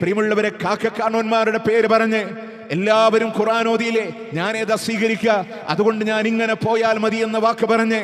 പ്രിയമുള്ളവരെ, കാക്കക്കാണോന്മാരുടെ പേര് പറഞ്ഞ് എല്ലാവരും ഖുർആൻ ഓതിയില്ലേ, ഞാനേതാ സ്വീകരിക്കുക, അതുകൊണ്ട് ഞാൻ ഇങ്ങനെ പോയാൽ മതി എന്ന വാക്ക് പറഞ്ഞ്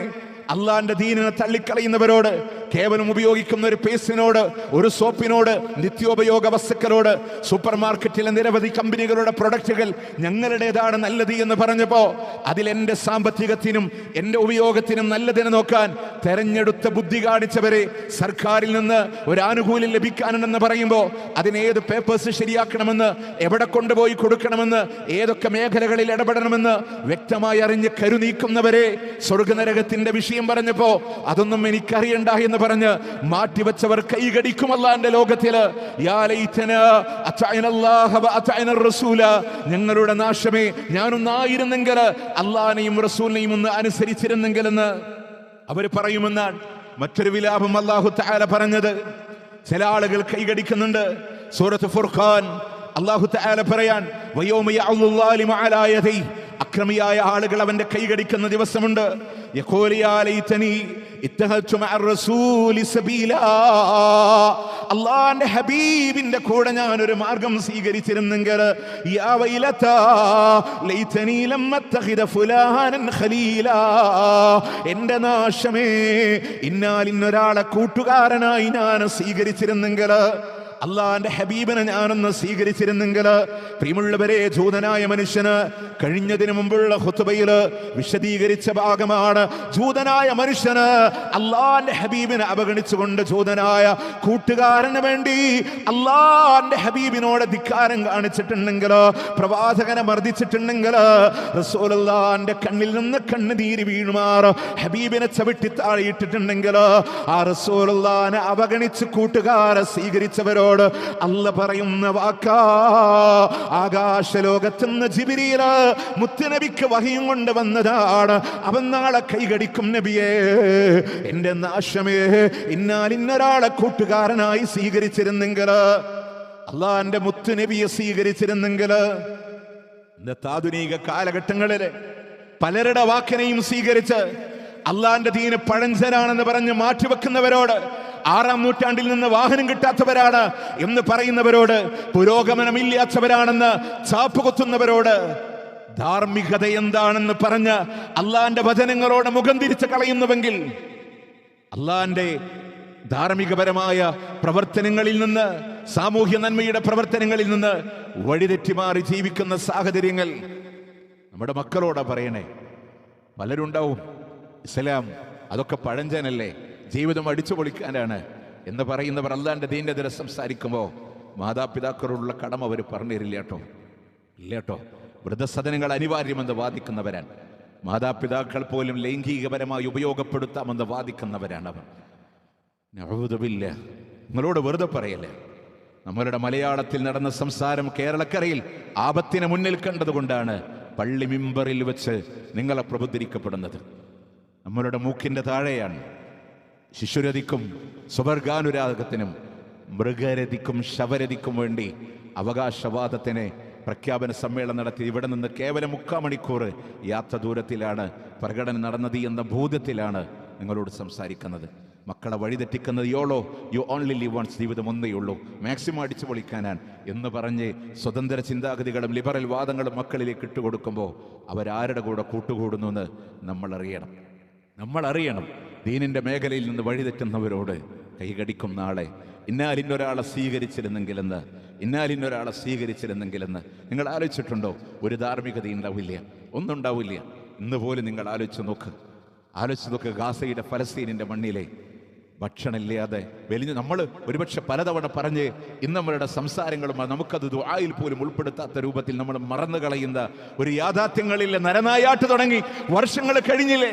അള്ളാന്റെ ദീനിനെ തള്ളിക്കളയുന്നവരോട്, കേവലം ഉപയോഗിക്കുന്ന ഒരു പേസ്റ്റിനോട്, ഒരു സോപ്പിനോട്, നിത്യോപയോഗ വസ്തുക്കളോട്, സൂപ്പർ മാർക്കറ്റിലെ നിരവധി കമ്പനികളുടെ പ്രൊഡക്റ്റുകൾ ഞങ്ങളുടേതാണ് നല്ലത് എന്ന് പറഞ്ഞപ്പോ അതിലെന്റെ സാമ്പത്തികത്തിനും എന്റെ ഉപയോഗത്തിനും നല്ലതിനെ നോക്കാൻ തെരഞ്ഞെടുത്ത ബുദ്ധി കാണിച്ചവരെ സർക്കാരിൽ നിന്ന് ഒരു ആനുകൂല്യം ലഭിക്കാനുണ്ടെന്ന് പറയുമ്പോൾ അതിനേത് പേപ്പേഴ്സ് ശരിയാക്കണമെന്ന്, എവിടെ കൊണ്ടുപോയി കൊടുക്കണമെന്ന്, ഏതൊക്കെ മേഖലകളിൽ ഇടപെടണമെന്ന് വ്യക്തമായി അറിഞ്ഞ് കരുനീക്കുന്നവരെ സ്വർഗനരകത്തിന്റെ വിഷയം പറഞ്ഞപ്പോ അതൊന്നും എനിക്കറിയണ്ട എന്ന് പറഞ്ഞ് മാറ്റിവെച്ചവർ കൈകടിക്കും അല്ലാഹുവിന്റെ ലോകത്തില്. ഞങ്ങളുടെ നാശമേ, ഞാനൊന്നായിരുന്നെങ്കിൽ, അള്ളാഹിനെയും റസൂലിനെയും ഒന്ന് അനുസരിച്ചിരുന്നെങ്കിലെന്ന് അവർ പറയുമെന്നാണ് മറ്റൊരു വിലാപം അല്ലാഹു തആല പറഞ്ഞത്. ചില ആളുകൾ കൈകടിക്കുന്നുണ്ട്. സൂറത്ത് ഫുർഖാൻ അല്ലാഹു തആല പറയാൻ, വയൗമ യഅ്ളു ളാലിമു അലാ യദൈ, അക്രമിയായ ആളുകൾ അവന്റെ കൈകടിക്കുന്ന ദിവസമുണ്ട്. യഖൂലു യാ ലൈതനി ഇത്തഹത്തു മഅർ റസൂലി സബീലാ, അല്ലാഹുവിന്റെ ഹബീബിന്റെ കൂടെ ഞാൻ ഒരു മാർഗം സ്വീകരിച്ചിരുന്നെങ്കിൽ, യാ വൈലതാ ലൈതനി ലം അത്തഖിദ ഫുലാനൻ ഖലീലാ, എന്റെ നാശമേ, ഇന്നാലിന്നൊരാളെ കൂട്ടുകാരനായി ഞാൻ സ്വീകരിച്ചിരുന്നെങ്കിൽ, അള്ളാന്റെ ഹബീബിനെ ഞാനൊന്ന് സ്വീകരിച്ചിരുന്നെങ്കിൽ. പ്രിയമുള്ളവരെ, ജൂതനായ മനുഷ്യന് കഴിഞ്ഞതിന് മുമ്പുള്ള ഖുതുബയില് വിശദീകരിച്ച ഭാഗമാണ്. ജൂതനായ മനുഷ്യന് അള്ളാന്റെ ഹബീബിനെ അവഗണിച്ചുകൊണ്ട് ജൂതനായ കൂട്ടുകാരന് വേണ്ടി അള്ളാന്റെ ഹബീബിനോട് ധിക്കാരം കാണിച്ചിട്ടുണ്ടെങ്കിൽ, പ്രവാചകനെ മർദ്ദിച്ചിട്ടുണ്ടെങ്കിൽ, റസൂലുള്ളാഹിന്റെ കണ്ണിൽ നിന്ന് കണ്ണുനീര് വീഴുമാറ് ഹബീബിനെ ചവിട്ടി താഴെയിട്ടിട്ടുണ്ടെങ്കിൽ, ആ റസൂലുള്ളാഹിനെ അവഗണിച്ച് കൂട്ടുകാരെ സ്വീകരിച്ചവരോ അല്ല പറയുന്ന വാക്കാ, ആകാശലോകത്തുനിന്ന് ജിബ്രീല് മുത്തുനബിക്ക് വഹിയും കൊണ്ട് വന്നതാണ്. അവൻ നാളെ കൈകടിക്കും, നബിയേ, എന്റെ നാശമേ, ഇന്നാലിന്നൊരാളെ കൂട്ടുകാരനായി സ്വീകരിച്ചിരുന്നെങ്കിൽ, അള്ളാന്റെ മുത്തുനബിയെ സ്വീകരിച്ചിരുന്നെങ്കിൽ. ഇന്നത്തെ ആധുനിക കാലഘട്ടങ്ങളില് പലരുടെ വാക്കിനെയും സ്വീകരിച്ച് അള്ളാന്റെ ദീന് പഴഞ്ചനാണെന്ന് പറഞ്ഞ് മാറ്റിവെക്കുന്നവരോട്, 6-ാം നൂറ്റാണ്ടിൽ നിന്ന് വാഹനം കിട്ടാത്തവരാണ് എന്ന് പറയുന്നവരോട്, പുരോഗമനമില്ലാത്തവരാണെന്ന് ചാപ്പുകൊത്തുന്നവരോട്, ധാർമ്മികത എന്താണെന്ന് പറഞ്ഞ് അള്ളാന്റെ വചനങ്ങളോട് മുഖം തിരിച്ച് കളയുന്നുവെങ്കിൽ, അള്ളാന്റെ ധാർമ്മികപരമായ പ്രവർത്തനങ്ങളിൽ നിന്ന്, സാമൂഹ്യ നന്മയുടെ പ്രവർത്തനങ്ങളിൽ നിന്ന് വഴിതെറ്റിമാറി ജീവിക്കുന്ന സാഹചര്യങ്ങൾ നമ്മുടെ മക്കളോടാ പറയണേ. പലരുണ്ടാവും, ഇസ്ലാം അതൊക്കെ പഴഞ്ചനല്ലേ, ജീവിതം അടിച്ചു പൊളിക്കാനാണ് എന്ന് പറയുന്നവർ അല്ലാന്റെ ദീന്റെ എതിരെ സംസാരിക്കുമ്പോൾ മാതാപിതാക്കളോടുള്ള കടമ അവർ പറഞ്ഞിരില്ല കേട്ടോ, ഇല്ല കേട്ടോ. വൃദ്ധസദനങ്ങൾ അനിവാര്യമെന്ന് വാദിക്കുന്നവരാണ്. മാതാപിതാക്കൾ പോലും ലൈംഗികപരമായി ഉപയോഗപ്പെടുത്താമെന്ന് വാദിക്കുന്നവരാണ് അവർ. നഅൂദുബില്ല, നിങ്ങളോട് വെറുതെ പറയല്ലേ. നമ്മളുടെ മലയാളത്തിൽ നടന്ന സംസാരം കേരളക്കരയിൽ ആപത്തിനെ മുന്നിൽ കണ്ടതുകൊണ്ടാണ് പള്ളി മിമ്പറിൽ വെച്ച് നിങ്ങളെ പ്രബുദ്ധീകരിക്കപ്പെടുന്നത്. നമ്മളുടെ മൂക്കിന്റെ താഴെയാണ് ശിശുരതിക്കും സുവർഗാനുരാഗത്തിനും മൃഗരതിക്കും ശവരതിക്കും വേണ്ടി അവകാശവാദത്തിന് പ്രഖ്യാപന സമ്മേളനം നടത്തി. ഇവിടെ നിന്ന് കേവലം 3/4 മണിക്കൂർ യാത്ര ദൂരത്തിലാണ് പ്രകടനം നടന്നത് എന്ന ബോധ്യത്തിലാണ് നിങ്ങളോട് സംസാരിക്കുന്നത്. മക്കളെ വഴിതെറ്റിക്കുന്നത് യു ഓൺലി ലിവ് വൺസ്, ജീവിതം ഒന്നേ ഉള്ളൂ, മാക്സിമം അടിച്ചു പൊളിക്കാനാണ് എന്ന് പറഞ്ഞ് സ്വതന്ത്ര ചിന്താഗതികളും ലിബറൽ വാദങ്ങളും മക്കളിലേക്ക് ഇട്ടുകൊടുക്കുമ്പോൾ അവരാരുടെ കൂടെ കൂട്ടുകൂടുന്നു എന്ന് നമ്മൾ അറിയണം. ദീനിന്റെ മേഖലയിൽ നിന്ന് വഴിതെറ്റുന്നവരോട് കൈകടിക്കും നാളെ. ഇന്നാലിന്നൊരാളെ സ്വീകരിച്ചിരുന്നെങ്കിലെന്ന് നിങ്ങൾ ആലോചിച്ചിട്ടുണ്ടോ? ഒരു ധാർമ്മികത ഉണ്ടാവില്ല, ഒന്നും ഉണ്ടാവില്ല. ഇന്ന് പോലും നിങ്ങൾ ആലോചിച്ച് നോക്ക് ഗാസയുടെ ഫലസ്തീനിന്റെ മണ്ണിലെ ഭക്ഷണമില്ലാതെ വെലിഞ്ഞ് നമ്മൾ ഒരുപക്ഷെ പലതവണ പറഞ്ഞ് ഇന്ന് നമ്മളുടെ സംസാരങ്ങളും നമുക്കത് ദുആയിൽ പോലും ഉൾപ്പെടുത്താത്ത രൂപത്തിൽ നമ്മൾ മറന്നു കളയുന്ന ഒരു യാഥാർത്ഥ്യങ്ങളിലെ നരനായാട്ട് തുടങ്ങി വർഷങ്ങൾ കഴിഞ്ഞില്ലേ?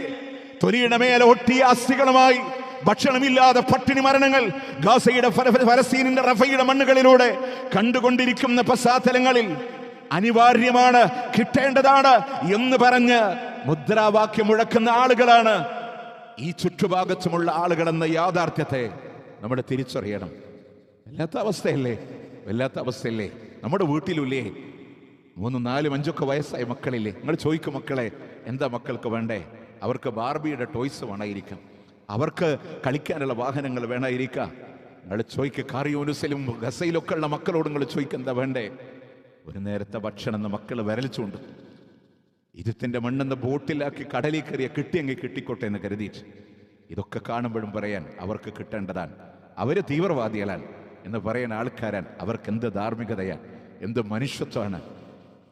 തൊലിയുടെ മേലെ ഒട്ടിയ അസ്ഥികളുമായി ഭക്ഷണമില്ലാതെ പട്ടിണി മരണങ്ങൾ ഗാസയുടെ ഫലസ്തീനിന്റെ റഫയുടെ മണ്ണുകളിലൂടെ കണ്ടുകൊണ്ടിരിക്കുന്ന പശ്ചാത്തലങ്ങളിൽ അനിവാര്യമാണ്, കിട്ടേണ്ടതാണ് എന്ന് പറഞ്ഞ് മുദ്രാവാക്യം മുഴക്കുന്ന ആളുകളാണ് ഈ ചുറ്റുഭാഗത്തുമുള്ള ആളുകളെന്ന യാഥാർത്ഥ്യത്തെ നമ്മൾ തിരിച്ചറിയണം. വല്ലാത്ത അവസ്ഥയല്ലേ? നമ്മുടെ വീട്ടിലില്ലേ 3, 4, 5 വയസ്സായ മക്കളില്ലേ? നിങ്ങൾ ചോദിക്കും, മക്കളെ എന്താ മക്കൾക്ക് വേണ്ടേ? അവർക്ക് ബാർബിയുടെ ടോയ്സ് വേണമായിരിക്കാം, അവർക്ക് കളിക്കാനുള്ള വാഹനങ്ങൾ വേണമായിരിക്കാം. നിങ്ങൾ ചോദിക്കുക, കാറിയൂനുസിലും ഗസയിലൊക്കെ ഉള്ള മക്കളോട് നിങ്ങൾ ചോദിക്കുക എന്താ വേണ്ടേ? ഒരു നേരത്തെ ഭക്ഷണം എന്ന മക്കൾ വരലിച്ചുകൊണ്ട് ഇരുത്തിന്റെ മണ്ണെന്ന ബോട്ടിലാക്കി കടലിൽ കയറിയ കിട്ടിയെങ്കിൽ കിട്ടിക്കോട്ടെ എന്ന് കരുതിയിട്ട് ഇതൊക്കെ കാണുമ്പോഴും പറയാൻ അവർക്ക് കിട്ടേണ്ടതാണ്, അവര് തീവ്രവാദികളാണ് എന്ന് പറയാൻ ആൾക്കാരാൻ, അവർക്ക് എന്ത് ധാർമ്മികതയാണ്, എന്ത് മനുഷ്യത്വമാണ്,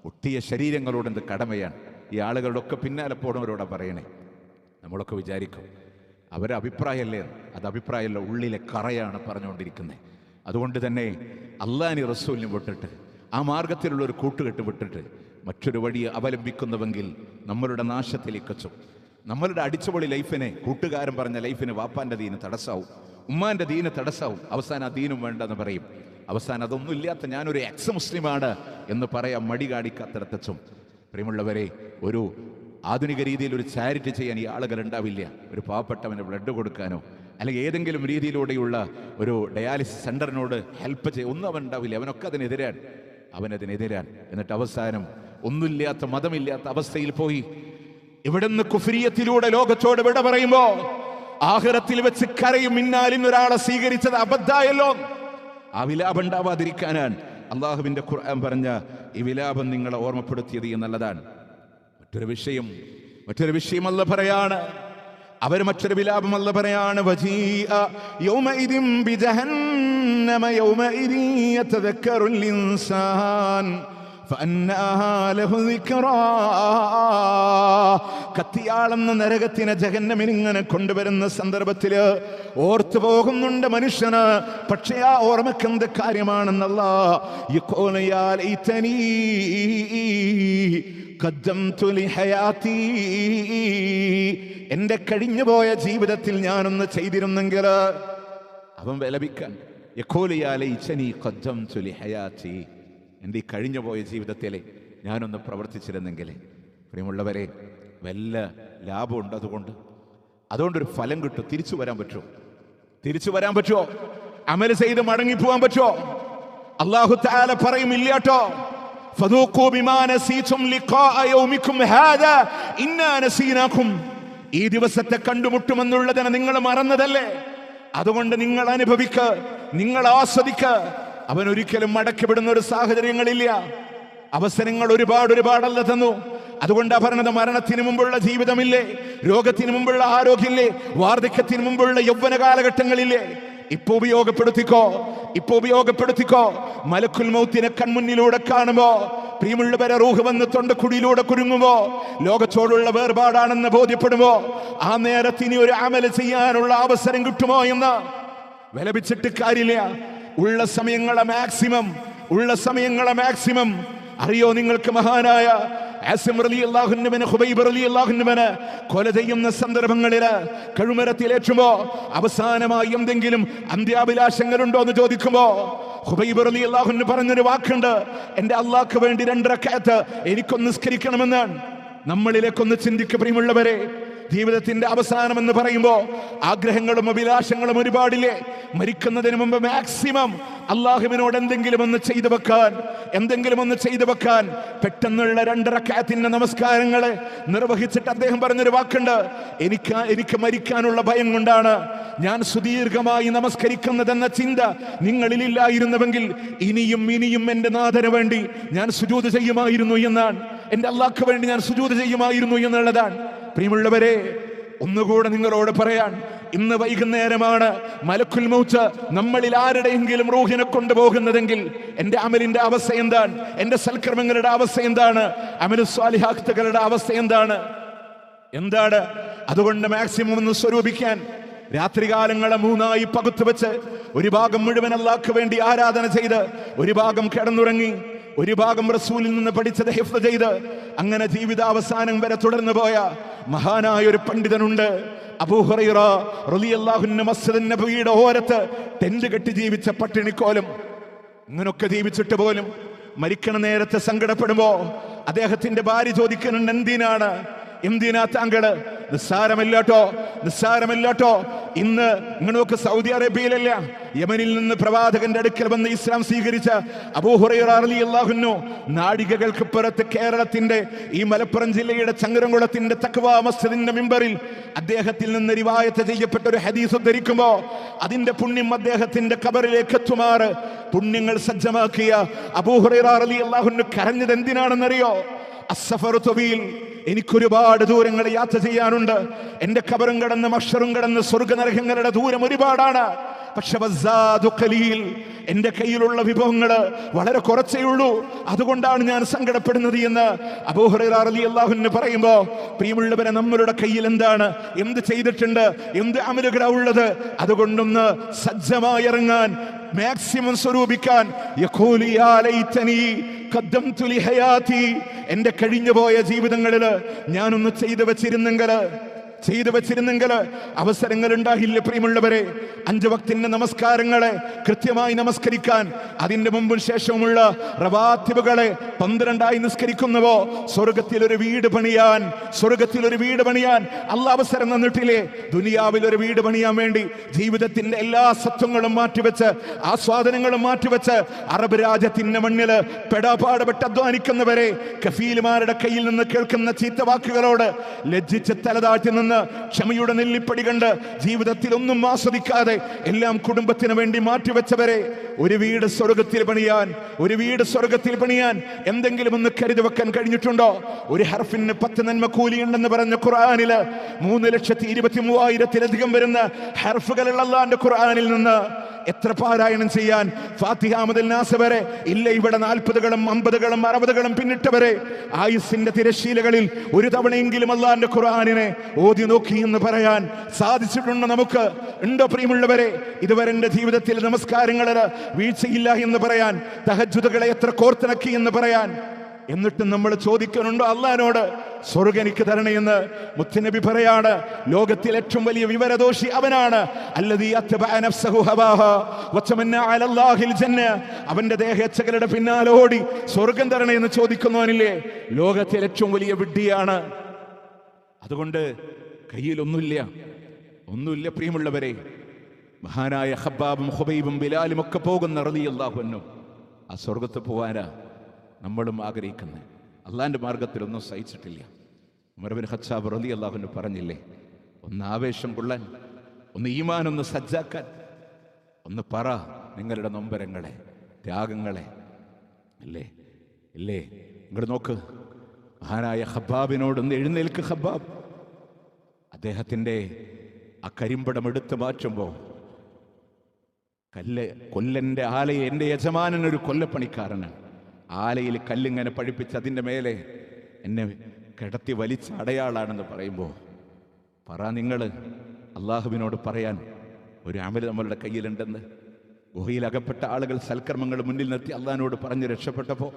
ഒട്ടിയ ശരീരങ്ങളോട് എന്ത് കടമയാണ്. ഈ ആളുകളുടെ ഒക്കെ പിന്നാലെ പോണവരോടാ പറയണേ. നമ്മളൊക്കെ വിചാരിക്കും അവരെ അഭിപ്രായമല്ലേ, അത് അഭിപ്രായമല്ല, ഉള്ളിലെ കറയാണ് പറഞ്ഞുകൊണ്ടിരിക്കുന്നത്. അതുകൊണ്ട് തന്നെ അള്ളാഹുവിനെ റസൂലിനെ വിട്ടിട്ട് ആ മാർഗത്തിലുള്ള ഒരു കൂട്ടുകെട്ട് വിട്ടിട്ട് മറ്റൊരു വഴി അവലംബിക്കുന്നുവെങ്കിൽ നമ്മളുടെ നാശത്തിലേക്ക് എത്തും. നമ്മളുടെ അടിച്ചുപൊളി ലൈഫിനെ, കൂട്ടുകാരൻ പറഞ്ഞ ലൈഫിന് വാപ്പാൻ്റെ ദീന് തടസ്സാവും, ഉമ്മാൻ്റെ ദീന് തടസ്സാവും. അവസാനം ആ ദീനും വേണ്ടെന്ന് പറയും. അവസാനം അതൊന്നും ഇല്ലാത്ത ഞാനൊരു എക്സ് മുസ്ലിമാണ് എന്ന് പറയാൻ മടി കാണിക്കാത്തിടത്തും. പ്രിയമുള്ളവരെ, ഒരു ആധുനിക രീതിയിൽ ഒരു ചാരിറ്റി ചെയ്യാൻ ഈ ആളുകൾ ഉണ്ടാവില്ല. ഒരു പാവപ്പെട്ടവന് ബ്ലഡ് കൊടുക്കാനോ അല്ലെങ്കിൽ ഏതെങ്കിലും രീതിയിലൂടെയുള്ള ഒരു ഡയാലിസിസ് സെന്ററിനോട് ഹെൽപ്പ് ഒന്നും അവൻ ഉണ്ടാവില്ല. അവനൊക്കെ അവനതിനെതിരാൻ. എന്നിട്ട് അവസാനം ഒന്നുമില്ലാത്ത, മതമില്ലാത്ത അവസ്ഥയിൽ പോയി ഇവിടുന്ന് കുഫ്രിയത്തിലൂടെ ലോകത്തോട് വിട പറയുമ്പോ ആഖിറത്തിൽ വെച്ച് കരയും. മിന്നാലിൽ ഒരാളെ സ്വീകരിച്ചത് അബദ്ധായല്ലോ. ആ വിലാപം ഉണ്ടാവാതിരിക്കാനാണ് അള്ളാഹുവിന്റെ ഖുർആൻ പറഞ്ഞ ഈ വിലാപം നിങ്ങളെ ഓർമ്മപ്പെടുത്തിയത് എന്നുള്ളതാണ്. മറ്റൊരു വിഷയം അല്ല പറയാണ്, അവർ മറ്റൊരു വിലാപം അല്ല പറയാണ്, വജീഅ യൗമഇദിൻ ബിജഹന്നമ യൗമഇദിൻ യതദക്കറുൽ ഇൻസാൻ ഫഅന്നാ ലഹു ദിക്റാ. കത്തിയാളെന്ന നരകത്തിനെ ജഹന്നമിനിങ്ങനെ കൊണ്ടുവരുന്ന സന്ദർഭത്തില് ഓർത്തു പോകുന്നുണ്ട് മനുഷ്യന്. പക്ഷേ ആ ഓർമ്മക്ക് എന്ത് കാര്യമാണെന്നല്ല, യഖൂലു യാ ലൈതനീ ഖദ്ദംതു ലിഹയാതി, എന്റെ കഴിഞ്ഞുപോയ ജീവിതത്തിൽ ഞാനൊന്ന് ചെയ്തിരുന്നെങ്കിൽ. അവൻ വിലപിക്കാൻ, യഖൂലു യാ ലൈതനീ ഖദ്ദംതു ലിഹയാതി, എൻ്റെ ഈ കഴിഞ്ഞുപോയ ജീവിതത്തിൽ ഞാനൊന്ന് പ്രവർത്തിച്ചിരുന്നെങ്കിൽ. പ്രിയമുള്ളവരെ, വല്ല ലാഭമുണ്ട് അതുകൊണ്ടൊരു ഫലം കിട്ടും. തിരിച്ചു വരാൻ പറ്റുമോ? അമൽ ചെയ്ത് മടങ്ങിപ്പോവാൻ പറ്റുമോ? അല്ലാഹു തആല പറയും, ഇല്ലാട്ടോ. ഫദൂഖൂ ബിമാ നസീതും ലിഖാഅ യൗമികും ഹാദാ ഇന്നാ നസീനാകും. ഈ ദിവസത്തെ കണ്ടുമുട്ടുമെന്നുള്ളതിനെ നിങ്ങൾ മറന്നതല്ലേ? അതുകൊണ്ട് നിങ്ങൾ അനുഭവിക്ക്, നിങ്ങൾ ആസ്വദിക്ക്. അവൻ ഒരിക്കലും മടക്കിവിടുന്ന ഒരു സാഹചര്യങ്ങളില്ല. അവസരങ്ങൾ ഒരുപാടല്ല തന്നു. അതുകൊണ്ട് പറഞ്ഞത്, മരണത്തിന് മുമ്പുള്ള ജീവിതമില്ലേ, രോഗത്തിന് മുമ്പുള്ള ആരോഗ്യമില്ലേ, വാർദ്ധക്യത്തിന് മുമ്പുള്ള യൗവന കാലഘട്ടങ്ങളില്ലേ? ഇപ്പൊ ഉപയോഗപ്പെടുത്തിക്കോ. മലക്കുൽ മൗത്തിനെ കൺമുന്നിലൂടെ കാണുമ്പോ, പ്രിയമുള്ളവരെ റൂഹ് വന്ന് തൊണ്ടക്കുടിയിലൂടെ കുരുങ്ങുമ്പോ, ലോകത്തോടുള്ള വേർപാടാണെന്ന് ബോധ്യപ്പെടുമ്പോ, ആ നേരത്ത് ഇനി ഒരു അമൽ ചെയ്യാനുള്ള അവസരം കിട്ടുമോ എന്ന് വിലപിച്ചിട്ട് കാര്യമില്ല. ഉള്ള സമയങ്ങളെ മാക്സിമം അറിയോ നിങ്ങൾക്ക്? മഹാനായ ആസിം റളിയല്ലാഹു അൻഹുവിനെ, ഖുബൈബ് റളിയല്ലാഹു അൻഹുവിനെ കൊല ചെയ്യുന്ന സന്ദർഭങ്ങളിൽ കഴുമരത്തിലേറ്റുമ്പോ അവസാനമായി എന്തെങ്കിലും അന്ത്യാഭിലാഷങ്ങളുണ്ടോ എന്ന് ചോദിക്കുമ്പോ ഖുബൈബ് റളിയല്ലാഹു അൻഹു പറഞ്ഞൊരു വാക്കുണ്ട്, എന്റെ അല്ലാഹ്ക്ക് വേണ്ടി 2 റക്അത്ത് എനിക്കൊന്ന് നിസ്കരിക്കണമെന്നാണ്. നമ്മളിലേക്കൊന്ന് ചിന്തിക്കുക പ്രിയമുള്ളവരെ. ജീവിതത്തിന്റെ അവസാനം എന്ന് പറയുമ്പോ ആഗ്രഹങ്ങളും അഭിലാഷങ്ങളും ഒരുപാടില്ലേ? മരിക്കുന്നതിന് മുമ്പ് മാക്സിമം അള്ളാഹുവിനോട് എന്തെങ്കിലും ഒന്ന് ചെയ്തു വെക്കാൻ പെട്ടെന്നുള്ള 2 റക്അത്തിന്റെ നമസ്കാരങ്ങളെ നിർവഹിച്ചിട്ട് അദ്ദേഹം പറഞ്ഞൊരു വാക്കുണ്ട്, എനിക്ക് മരിക്കാനുള്ള ഭയം കൊണ്ടാണ് ഞാൻ സുദീർഘമായി നമസ്കരിക്കുന്നതെന്ന ചിന്ത നിങ്ങളിലില്ലായിരുന്നുവെങ്കിൽ ഇനിയും എന്റെ നാഥന് വേണ്ടി ഞാൻ സുജൂദ് ചെയ്യുമായിരുന്നു എന്നാണ്. എന്റെ അള്ളാഹ്ക്ക് വേണ്ടി ഞാൻ സുജൂദ് ചെയ്യുമായിരുന്നു എന്നുള്ളതാണ്. പ്രിയമുള്ളവരെ, ഒന്നുകൂടെ നിങ്ങളോട് പറയാൻ, ഇന്ന് വൈകുന്നേരമാണ് മലക്കുൽ മൗത്ത് നമ്മളിൽ ആരുടെയെങ്കിലും റൂഹിനെ കൊണ്ടുപോകുന്നതെങ്കിൽ എന്റെ അമലിന്റെ അവസ്ഥ എന്താണ്? എന്റെ സൽക്കർമ്മങ്ങളുടെ അവസ്ഥ എന്താണ്? അമലു സ്വാലിഹാത്തുകളുടെ അവസ്ഥ എന്താണ്? അതുകൊണ്ട് മാക്സിമം ഒന്ന് സ്വരൂപിക്കാൻ രാത്രികാലങ്ങളെ 3ആയി പകുത്തു വെച്ച് ഒരു ഭാഗം മുഴുവൻ അല്ലാഹ്ക്ക് വേണ്ടി ആരാധന ചെയ്ത്, ഒരു ഭാഗം കിടന്നുറങ്ങി, ഒരു ഭാഗം റസൂലിൽ നിന്ന് പഠിച്ചത് ഹിഫ്ള് ചെയ്ത്, അങ്ങനെ ജീവിതാവസാനം വരെ തുടർന്നു പോയ മഹാനായ ഒരു പണ്ഡിതനുണ്ട്, അബൂ ഹുറൈറ റളിയല്ലാഹു അൻഹു. മസ്ജിദുൻ നബവിയുടെ ഓരത്ത് ടെന്റ് കെട്ടി ജീവിച്ച പട്ടിണിക്കോലം. ഇങ്ങനൊക്കെ ജീവിച്ചിട്ട് പോലും മരിക്കണ നേരത്തെ സങ്കടപ്പെടുമ്പോ അദ്ദേഹത്തിന്റെ ഭാര്യ ചോദിക്കുന്നുണ്ട്, എന്തിനാണ് എന്തിനാ താങ്കള്? നിസ്സാരമല്ലാട്ടോ, നിസ്സാരമല്ലാട്ടോ. ഇന്ന് നിങ്ങൾക്ക് സൗദി അറേബ്യയിലല്ല, യമനിൽ നിന്ന് പ്രവാചകന്റെ അടുക്കൽ വന്ന് ഇസ്ലാം സ്വീകരിച്ച അബൂ ഹുറൈറ റളിയല്ലാഹു അൻഹു നാഴികകൾക്ക് പുറത്ത് കേരളത്തിന്റെ ഈ മലപ്പുറം ജില്ലയുടെ ചങ്ങരംകുളത്തിന്റെ തഖ്വ മസ്ജിദിന്റെ മിമ്പറിൽ അദ്ദേഹത്തിൽ നിന്ന് റിവായത്ത് ചെയ്യപ്പെട്ട ഒരു ഹദീസ് ഉദ്ധരിക്കുമ്പോ അതിന്റെ പുണ്യം അദ്ദേഹത്തിന്റെ ഖബറിലേക്ക് എത്തുമാറ് പുണ്യങ്ങൾ സജ്ജമാക്കിയ അബൂ ഹുറൈറ റളിയല്ലാഹു അൻഹു കരഞ്ഞത് എന്തിനാണെന്നറിയോ? അസ്സഫറു തവീൽ, എനിക്കൊരുപാട് ദൂരങ്ങൾ യാത്ര ചെയ്യാനുണ്ട്. എന്റെ ഖബറും കടന്ന് മഹ്ശറും കടന്ന് സ്വർഗ്ഗനരകങ്ങളുടെ ദൂരം ഒരുപാടാണ്. പക്ഷെ വസ്സാദു ഖലീൽ, എന്റെ കയ്യിലുള്ള വിഭവങ്ങൾ വളരെ കുറച്ചേ ഉള്ളൂ. അതുകൊണ്ടാണ് ഞാൻ സങ്കടപ്പെടുന്നത് എന്ന് അബൂ ഹുറൈറ റളിയല്ലാഹു അൻഹു പറയുമ്പോ, പ്രിയമുള്ളവരെ, നമ്മളുടെ കയ്യിൽ എന്താണ്, എന്ത് ചെയ്തിട്ടുണ്ട്, എന്ത് അമലുകളാ ഉള്ളത്? അതുകൊണ്ടൊന്ന് സജ്ജമായി ഇറങ്ങാൻ, മാക്സിമം സ്വരൂപിക്കാൻ. യഖൂലു യാ ലൈതനി ഖദ്ദംതു ലി ഹയാതി, എന്റെ കഴിഞ്ഞുപോയ ജീവിതങ്ങളിൽ ഞാനൊന്ന് ചെയ്തു വെച്ചിരുന്നെങ്കിൽ അവസരങ്ങൾ ഉണ്ടാകില്ല. പ്രിയമുള്ളവരെ, 5 വക്തിന്റെ നമസ്കാരങ്ങളെ കൃത്യമായി നമസ്കരിക്കാൻ, അതിന്റെ മുമ്പും ശേഷവുമുള്ള റവാത്തിബുകളെ 12ആയി നിസ്കരിക്കുന്നുവോ, സ്വർഗത്തിൽ ഒരു വീട് പണിയാൻ അല്ലാഹ് അവസരം തന്നിട്ടില്ലേ? ദുനിയാവിൽ ഒരു വീട് പണിയാൻ വേണ്ടി ജീവിതത്തിന്റെ എല്ലാ സത്വങ്ങളും മാറ്റിവെച്ച്, ആസ്വാദനങ്ങളും മാറ്റിവെച്ച്, അറബ് രാജ്യത്തിന്റെ മണ്ണില് പെടാപാടുപെട്ട് അധ്വാനിക്കുന്നവരെ കഫീലുമാരുടെ കയ്യിൽ നിന്ന് കേൾക്കുന്ന ചീത്ത വാക്കുകളോട് ലജ്ജിച്ച് തലതാഴ്ത്തി നിന്ന് ക്ഷമയുടെ നെല്ലിപ്പടി കണ്ട് ജീവിതത്തിൽ ഒന്നും ആസ്വദിക്കാതെ എല്ലാം കുടുംബത്തിന് വേണ്ടി മാറ്റിവെച്ചവരെ ഒരു വീട് സ്വർഗത്തിൽ പണിയാൻ എന്തെങ്കിലും ഒന്ന് കരുതി വെക്കാൻ കഴിഞ്ഞിട്ടുണ്ടോ? ഒരു ഹർഫിന് 10 നന്മ കൂലിയുണ്ടെന്ന് പറഞ്ഞ ഖുർആനില് 3,23,000-ലധികം വരുന്ന ഹർഫുകളുള്ള അല്ലാഹുവിന്റെ ഖുർആനിൽ നിന്ന് എത്ര പാരായണം ചെയ്യാൻ? ഫാത്തിഹ മുതൽ നാസ് വരെ ഇല്ല, ഇവിടെ 40കളും 50കളും 60കളും പിന്നിട്ടവരെ ആയുസിന്റെ തിരശീലകളിൽ ഒരു തവണയെങ്കിലും അല്ലാഹുവിന്റെ ഖുർആനിനെ ഓതി നോക്കി എന്ന് പറയാൻ സാധിച്ചിട്ടുണ്ടോ നമുക്ക്? ഉണ്ടോ പ്രിയമുള്ളവരെ? ഇതുവരെ എന്റെ ജീവിതത്തിൽ നമസ്കാരങ്ങളിൽ വീഴ്ചയില്ല എന്ന് പറയാൻ, തഹജ്ജുദുകളെ എത്ര കോർത്തിണക്കി എന്ന് പറയാൻ, എന്നിട്ടും നമ്മൾ ചോദിക്കുന്നുണ്ടോ അല്ലാഹുവിനോട് സ്വർഗ്ഗം എനിക്ക് തരണേയെന്ന്? മുത്തുനബി പറയാണ്, ലോകത്തിൽ ഏറ്റവും വലിയ വിവരദോഷി അവനാണ് അല്ലദീ അത്ബഅ നഫ്സഹു ഹവാഹ വതമന്ന അലല്ലാഹിൽ ജന്ന, അവന്റെ ദേഹേച്ഛകളുടെ പിന്നാലെ ഓടി സ്വർഗ്ഗം തരണേയെന്ന് ചോദിക്കുന്നവനില്ലേ? ലോകത്തിൽ ഏറ്റവും വലിയ വിഡ്ഢിയാണ്. അതുകൊണ്ട് കയ്യിലൊന്നുമില്ല പ്രിയമുള്ളവരെ. മഹാനായ ഖബ്ബാബും ഖുബൈബും ബിലാലും ഒക്കെ പോകുന്ന റളിയല്ലാഹു അൻഹു ആ സ്വർഗ്ഗത്ത് പോവാനാ നമ്മളും ആഗ്രഹിക്കുന്നത്. അള്ളാന്റെ മാർഗത്തിലൊന്നും സഹിച്ചിട്ടില്ല. ഉമർ ഇബ്നു ഖത്താബ് റളിയല്ലാഹു അൻഹു പറഞ്ഞില്ലേ, ഒന്ന് ആവേശം കൊള്ളാൻ, ഒന്ന് ഈമാൻ ഒന്ന് സജ്ജാക്കാൻ, ഒന്ന് പറ നിങ്ങളുടെ നൊമ്പരങ്ങളെ, ത്യാഗങ്ങളെ. ഇല്ലേ ഇങ്ങോട്ട് നോക്ക്. മഹാനായ ഖബ്ബാബിനോടൊന്ന് എഴുന്നേൽക്ക് ഖബ്ബാബ്. അദ്ദേഹത്തിൻ്റെ ആ കരിമ്പടം എടുത്തു മാറ്റുമ്പോൾ കൊല്ലൻ്റെ ആലയെ, എൻ്റെ യജമാനൻ ഒരു കൊല്ലപ്പണിക്കാരനാണ്, ആലയിൽ കല്ലിങ്ങനെ പഴിപ്പിച്ച് അതിൻ്റെ മേലെ എന്നെ കിടത്തി വലിച്ച അടയാളാണെന്ന് പറയുമ്പോൾ പറ നിങ്ങൾ അള്ളാഹുവിനോട് പറയാൻ ഒരു അമൽ നമ്മളുടെ കയ്യിലുണ്ടെന്ന്. ഗുഹയിൽ അകപ്പെട്ട ആളുകൾ സൽക്കർമ്മങ്ങൾ മുന്നിൽ നിർത്തി അള്ളാഹിനോട് പറഞ്ഞ് രക്ഷപ്പെട്ടപ്പോൾ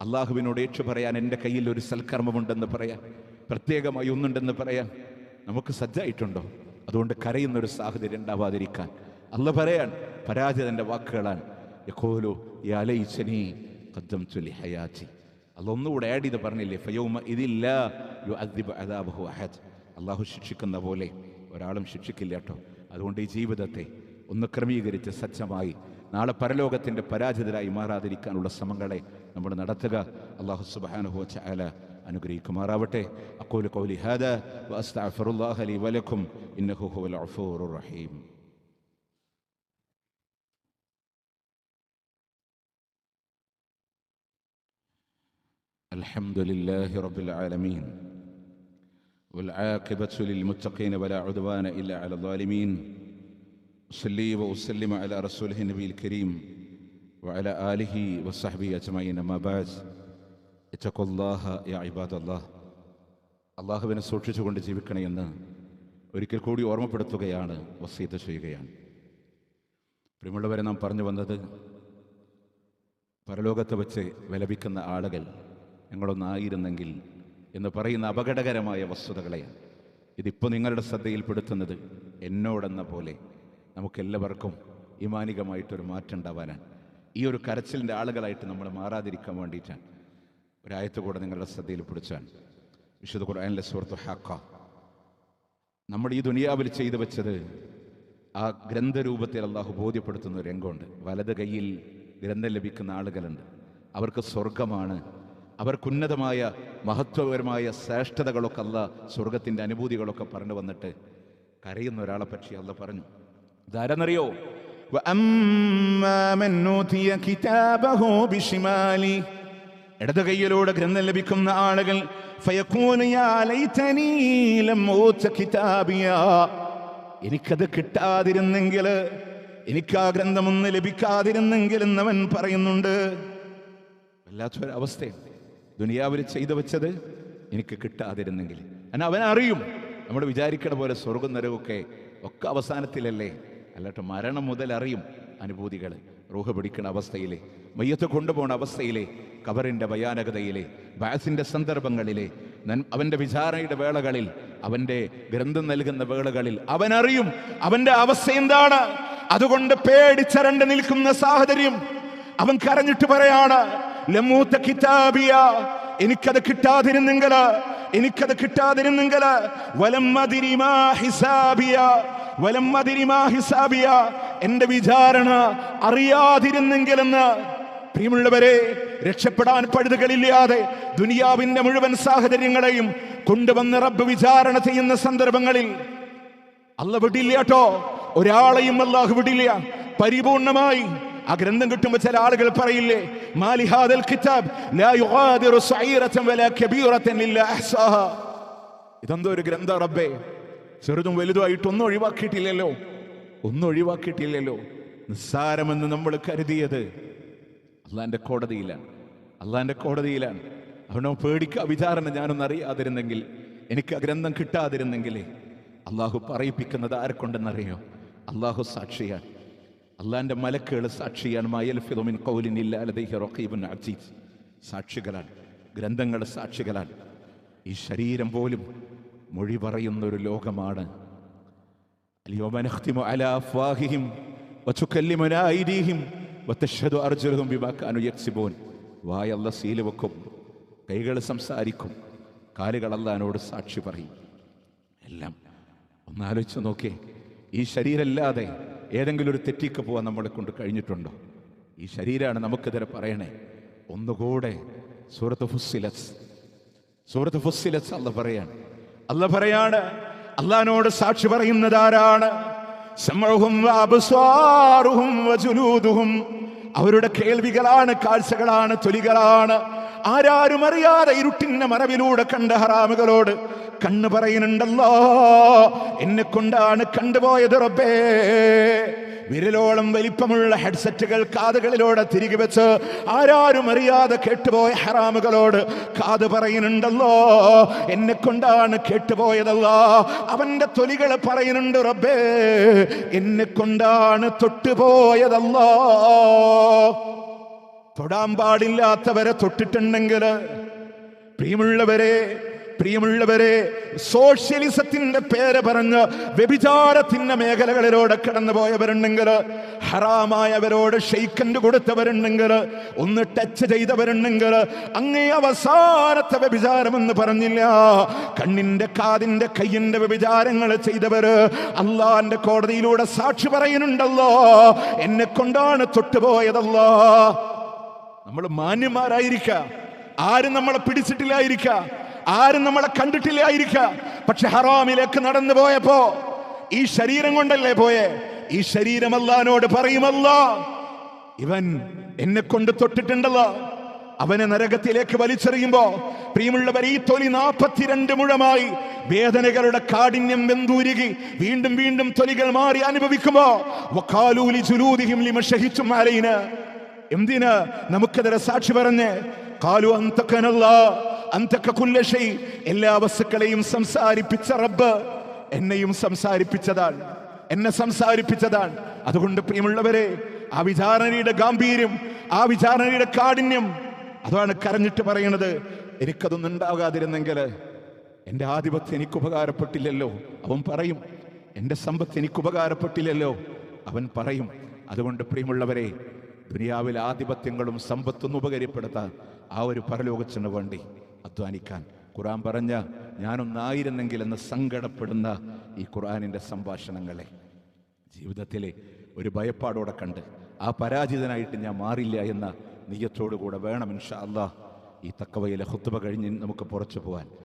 അള്ളാഹുവിനോട് ഏറ്റു പറയാൻ എൻ്റെ കയ്യിൽ ഒരു സൽക്കർമ്മമുണ്ടെന്ന് പറയാൻ, പ്രത്യേകമായി ഒന്നുണ്ടെന്ന് പറയാൻ നമുക്ക് സജ്ജായിട്ടുണ്ടോ? അതുകൊണ്ട് കരയുന്നൊരു സാഹചര്യം ഉണ്ടാവാതിരിക്കാൻ അള്ളാഹ് പറയാൻ പരാജിതന്റെ വാക്കുകളാണ്. യഖൂലു യാ ലൈതനി ഖദ്ദംതു ലി ഹയാതി. അള്ളാഹ് ഒന്നുകൂടെ ആഡ് ചെയ്ത് പറഞ്ഞില്ലേ, ഫയൗമ ഇദിൽ ലാ യുഅദ്ദിബു അദാബഹു അഹദ്. അള്ളാഹു ശിക്ഷിക്കുന്ന പോലെ ഒരാളും ശിക്ഷിക്കില്ല കേട്ടോ. അതുകൊണ്ട് ഈ ജീവിതത്തെ ഒന്ന് ക്രമീകരിച്ച് സജ്ജമായി നാളെ പരലോകത്തിൻ്റെ പരാജിതരായി മാറാതിരിക്കാനുള്ള ശ്രമങ്ങളെ നമ്മൾ നടത്തുക. അല്ലാഹു സുബ്ഹാനഹു വ തആല അനുഗ്രഹിക്കുമാറാവട്ടെ. അഖൂലു ഖൗലി ഹാദാ വഅസ്തഗ്ഫിറുല്ലാഹ ലി വലക്കും ഇന്നഹു ഹുവൽ ഗഫൂറുർ റഹീം. അൽഹംദുലില്ലാഹി റബ്ബിൽ ആലമീൻ والعاقبة للمتقين ولا عدوان إلا على الظالمين. أصلي وأسلم على رسوله النبي الكريم وعلى آله وصحبه أجمعين. أما بعد اتقوا الله يا عباد الله. അള്ളാഹുവിനെ സൂക്ഷിച്ചുകൊണ്ട് ജീവിക്കണമെന്ന് ഒരിക്കൽ കൂടി ഓർമ്മപ്പെടുത്തുകയാണ്, വസീയത്ത് ചെയ്യുകയാണ്. പ്രിയമുള്ളവരെ, നാം പറഞ്ഞു വന്നത് പരലോകത്ത് വെച്ച് വിലപിക്കുന്ന ആളുകൾ ഞങ്ങളൊന്നായിരുന്നെങ്കിൽ എന്ന് പറയുന്ന അപകടകരമായ വസ്തുതകളെയാണ് ഇതിപ്പോൾ നിങ്ങളുടെ ശ്രദ്ധയിൽപ്പെടുത്തുന്നത്. എന്നോടെന്ന പോലെ നമുക്കെല്ലാവർക്കും ഈമാനികമായിട്ടൊരു മാറ്റം ഉണ്ടാവാനാണ്, ഈ ഒരു കരച്ചിലിൻ്റെ ആളുകളായിട്ട് നമ്മൾ മാറാതിരിക്കാൻ വേണ്ടിയിട്ടാണ് ഒരായത്ത് കൂടെ നിങ്ങളുടെ ശ്രദ്ധയിൽ പിടിച്ചാണ്. വിശുദ്ധ ഖുർആനിലെ സൂറത്ത് ഹാഖ. നമ്മൾ ഈ ദുനിയാവിൽ ചെയ്തു വെച്ചത് ആ ഗ്രന്ഥരൂപത്തിൽ അള്ളാഹു ബോധ്യപ്പെടുത്തുന്ന ഒരു രംഗമുണ്ട്. വലത് കൈയിൽ ഗ്രന്ഥം ലഭിക്കുന്ന ആളുകളുണ്ട്, അവർക്ക് സ്വർഗമാണ്, അവർക്കുന്നതമായ മഹത്വപരമായ ശ്രേഷ്ഠതകളൊക്കെ അള്ളാഹ് സ്വർഗത്തിൻ്റെ അനുഭൂതികളൊക്കെ പറഞ്ഞു വന്നിട്ട് കരയുന്ന ഒരാളെ പറ്റി അള്ളാഹ് പറഞ്ഞു. ഇതാരെന്നറിയോ? ഇടത് കൈയിലൂടെ ഗ്രന്ഥം ലഭിക്കുന്ന ആളുകൾ എനിക്കത് കിട്ടാതിരുന്നെങ്കിൽ, എനിക്ക് ആ ഗ്രന്ഥമൊന്ന് ലഭിക്കാതിരുന്നെങ്കിൽ എന്നവൻ പറയുന്നുണ്ട്. വല്ലാത്തൊരവസ്ഥയാണ്. ദുനിയാവിൽ ചെയ്തു വെച്ചത് എനിക്ക് കിട്ടാതിരുന്നെങ്കിൽ. അവൻ അറിയും, നമ്മൾ വിചാരിക്കണ പോലെ സ്വർഗം നരകമൊക്കെ അവസാനത്തിലല്ലേ. അല്ലാട്ട് മരണം മുതൽ അറിയും അനുഭൂതികൾ. റൂഹ് പിടിക്കുന്ന അവസ്ഥയിലെ, മയ്യത്ത് കൊണ്ടുപോകുന്ന അവസ്ഥയിലെ, ഖബറിൻ്റെ ഭയാനകതയിലെ, ബാസിൻ്റെ സന്ദർഭങ്ങളിലെ, അവൻ്റെ വിചാരണയുടെ വേളകളിൽ, അവൻ്റെ ഗ്രന്ഥം നൽകുന്ന വേളകളിൽ അവനറിയും അവൻ്റെ അവസ്ഥ എന്താണ്. അതുകൊണ്ട് പേടിച്ചരണ്ട് നിൽക്കുന്ന സാഹചര്യം അവൻ കരഞ്ഞിട്ട് പറയാണ്, ലമൂത്ത കിതാബിയ, എനിക്കത് കിട്ടാതിരുന്നെങ്കിൽ, എനിക്കത് കിട്ടാതിരുന്നെങ്കിൽ, വലമ്മദിരിമാ ഹിസാബിയ, വലമ്മദിരിമാ ഹിസാബിയ, എന്റെ വിചാരണ അറിയാതിരുന്നെങ്കിലെന്ന്. പ്രിയമുള്ളവരെ, രക്ഷപ്പെടാൻ പഴുതുകളില്ലാതെ ദുനിയാവിന്റെ മുഴുവൻ സാഹചര്യങ്ങളെയും കൊണ്ടുവന്ന് റബ്ബ് വിചാരണ ചെയ്യുന്ന സന്ദർഭങ്ങളിൽ അല്ലാഹ് വിടില്ല കേട്ടോ. ഒരാളെയും അല്ലാഹു വിടില്ല പരിപൂർണമായി. ആ ഗ്രന്ഥം കിട്ടുമ്പോൾ ചില ആളുകൾ പറയില്ലേ, മാലി ഹാദൽ കിതാബ് ലാ യുഗാദിറു സഈറതൻ വലാ കബീറതൻ ഇല്ലാ അഹ്സാഹാ. ഇതെന്തോ ഒരു ഗ്രന്ഥം റബ്ബേ, ചെറുതും വലുതുമായിട്ട് ഒന്നും ഒഴിവാക്കിയിട്ടില്ലല്ലോ, ഒന്നും ഒഴിവാക്കിയിട്ടില്ലല്ലോ. നിസ്സാരമെന്ന് നമ്മൾ കരുതിയത് അള്ളാന്റെ കോടതിയിലാണ്, അള്ളാന്റെ കോടതിയിലാണ്. അവനോ പേടിക്കുക, വിചാരണ ഞാനൊന്നും അറിയാതിരുന്നെങ്കിൽ, എനിക്ക് ആ ഗ്രന്ഥം കിട്ടാതിരുന്നെങ്കിൽ. അള്ളാഹു പറയിപ്പിക്കുന്നത് ആരെക്കൊണ്ടെന്നറിയോ? അള്ളാഹു സാക്ഷിയാണ്, അള്ളാന്റെ മലക്കുകൾ സാക്ഷിയാണ്. മയൽഫിദു മിൻ ഖൗലിൻ ഇല്ലാ ലദൈഹി റഖീബുൻ അതീദ്. സാക്ഷികളാണ്, ഗ്രന്ഥങ്ങൾ സാക്ഷികളാണ്. ഈ ശരീരം പോലും മൊഴി പറയുന്നൊരു ലോകമാണ്. അൽയൗമ നഖ്തിമു അലാ അഫ്വാഹിഹിം വതുകല്ലിമുനാ ഐദീഹിം വതശ്ഹദു അർജുലുഹും ബിമാ കാനൂ യക്സിബൂൻ. വായ അല്ലാഹ് സീൽ വെക്കും, കൈകൾ സംസാരിക്കും, കാലുകൾ അല്ലാഹുവിനോട് സാക്ഷി പറയും. എല്ലാം ഒന്നാലോചിച്ച് നോക്കേ. ഈ ശരീരമല്ലാതെ ഏതെങ്കിലും ഒരു തെറ്റിക്ക് പോകാൻ നമ്മളെ കൊണ്ട് കഴിഞ്ഞിട്ടുണ്ടോ? ഈ ശരീരമാണ് നമുക്കെതിരെ പറയണേ. ഒന്നുകൂടെ സൂറത്ത് ഫുസ്സിലത്ത്, സൂറത്ത് ഫുസ്സിലത്ത് അല്ലാഹ് പറയാണ്, അല്ലാഹുവിനോട് സാക്ഷി പറയുന്നത് ആരാണ്? സമഉഹും വഅബ്സാറുഹും വജുലൂദുഹും. അവരുടെ കേൾവികളാണ്, കാഴ്ചകളാണ്, തൊലികളാണ്. ആരാരും അറിയാതെ ഇരുട്ടിന്റെ മറവിലൂടെ കണ്ട ഹറാമുകളോട് കണ്ണ് പറയുന്നുണ്ടല്ലോ, എന്നെ കൊണ്ടാണ് കണ്ടുപോയത് റബ്ബേ. വിരലോളം വലിപ്പമുള്ള ഹെഡ്സെറ്റുകൾ കാതുകളിലൂടെ തിരികെ വെച്ച് ആരാരും അറിയാതെ കേട്ടുപോയ ഹറാമുകളോട് കാത് പറയുന്നുണ്ടല്ലോ, എന്നെ കൊണ്ടാണ് കേട്ടുപോയതല്ലോ. അവന്റെ തൊലികൾ പറയുന്നുണ്ട്, റബ്ബേ എന്നെ കൊണ്ടാണ് തൊട്ടുപോയതല്ലോ. തൊടാൻ പാടില്ലാത്തവരെ തൊട്ടിട്ടുണ്ടെങ്കിൽ, പ്രിയമുള്ളവരെ, സോഷ്യലിസത്തിന്റെ പേര് പറഞ്ഞ് വ്യഭിചാരത്തിന്റെ മേഖലകളിലൂടെ കടന്നു പോയവരുണ്ടെങ്കിൽ, ഹറാമായവരോട് ഷെയ്ക്കൻഡ് കൊടുത്തവരുണ്ടെങ്കിൽ, ഒന്ന് ടച്ച് ചെയ്തവരുണ്ടെങ്കിൽ, അങ്ങേ അവസാനത്തെ വ്യഭിചാരമെന്ന് പറഞ്ഞില്ല, കണ്ണിന്റെ, കാതിന്റെ, കയ്യിന്റെ വ്യഭിചാരങ്ങൾ ചെയ്തവര് അള്ളാന്റെ കോടതിയിലൂടെ സാക്ഷി പറയുന്നുണ്ടല്ലോ, എന്നെ കൊണ്ടാണ് തൊട്ടുപോയതല്ലോ. നമ്മൾ മാന്യന്മാരായിരിക്ക, ആരും നമ്മളെ പിടിച്ചിട്ടില്ലായിരിക്ക, ആരും നമ്മളെ കണ്ടിട്ടില്ലായിരിക്ക. പക്ഷെ ഹറാമിലേക്ക് നടന്നു പോയപ്പോ ഈ ശരീരം കൊണ്ടല്ലേ പോയെ? ഈ ശരീരം അല്ലാഹുവിനോട് പറയുമല്ലോ, ഇവൻ എന്നെ കൊണ്ട് തൊട്ടിട്ടുണ്ടല്ലോ. അവനെ നരകത്തിലേക്ക് വലിച്ചെറിയുമ്പോ, പ്രിയമുള്ളവർ, ഈ തൊലി 42 മുഴമായി വേദനകളുടെ കാഠിന്യം വെന്തൂരുകി വീണ്ടും വീണ്ടും തൊലികൾ മാറി അനുഭവിക്കുമ്പോ, വഖാലൂ ലിജുലൂദിഹിം ലിമ ശഹിതും അലൈനാ, എന്തിന് നമുക്കെതിരെ സാക്ഷി പറഞ്ഞ്? ഖാലു അൻതകനല്ലാഹ് അൻതക കുല്ല ഷൈ, എല്ലാ വസ്തുക്കളെയും സംസാരിപ്പിച്ച റബ്ബ് എന്നെയും സംസാരിപ്പിച്ചതാണ്, എന്നെ സംസാരിപ്പിച്ചതാണ്. അതുകൊണ്ട് പ്രിയമുള്ളവരെ, ആ വിചാരണയുടെ ഗാംഭീര്യം, ആ വിചാരണയുടെ കാഠിന്യം, അതാണ് കരഞ്ഞിട്ട് പറയണത്, എനിക്കതൊന്നും ഉണ്ടാകാതിരുന്നെങ്കിൽ, എൻ്റെ ആധിപത്യം എനിക്ക് ഉപകാരപ്പെട്ടില്ലല്ലോ. അവൻ പറയും, എൻ്റെ സമ്പത്ത് എനിക്ക് ഉപകാരപ്പെട്ടില്ലല്ലോ, അവൻ പറയും. അതുകൊണ്ട് പ്രിയമുള്ളവരെ, ദുനിയാവിൽ ആധിപത്യങ്ങളും സമ്പത്തൊന്നും ഉപകരിപ്പെടുത്താൻ ആ ഒരു പരലോകത്തിന് വേണ്ടി അധ്വാനിക്കാൻ ഖുർആൻ പറഞ്ഞ ഞാനൊന്നായിരുന്നെങ്കിൽ എന്ന് സങ്കടപ്പെടുന്ന ഈ ഖുർആനിൻ്റെ സംഭാഷണങ്ങളെ ജീവിതത്തിലെ ഒരു ഭയപ്പാടോടെ കണ്ട് ആ പരാജിതനായിട്ട് ഞാൻ മാറില്ല എന്ന നിയ്യത്തോടു കൂടെ വേണം ഇൻഷാ അല്ലാഹ് ഈ തഖ്വയിലെ ഖുത്ബ കഴിഞ്ഞ് നമുക്ക് പുറത്തു പോകാൻ.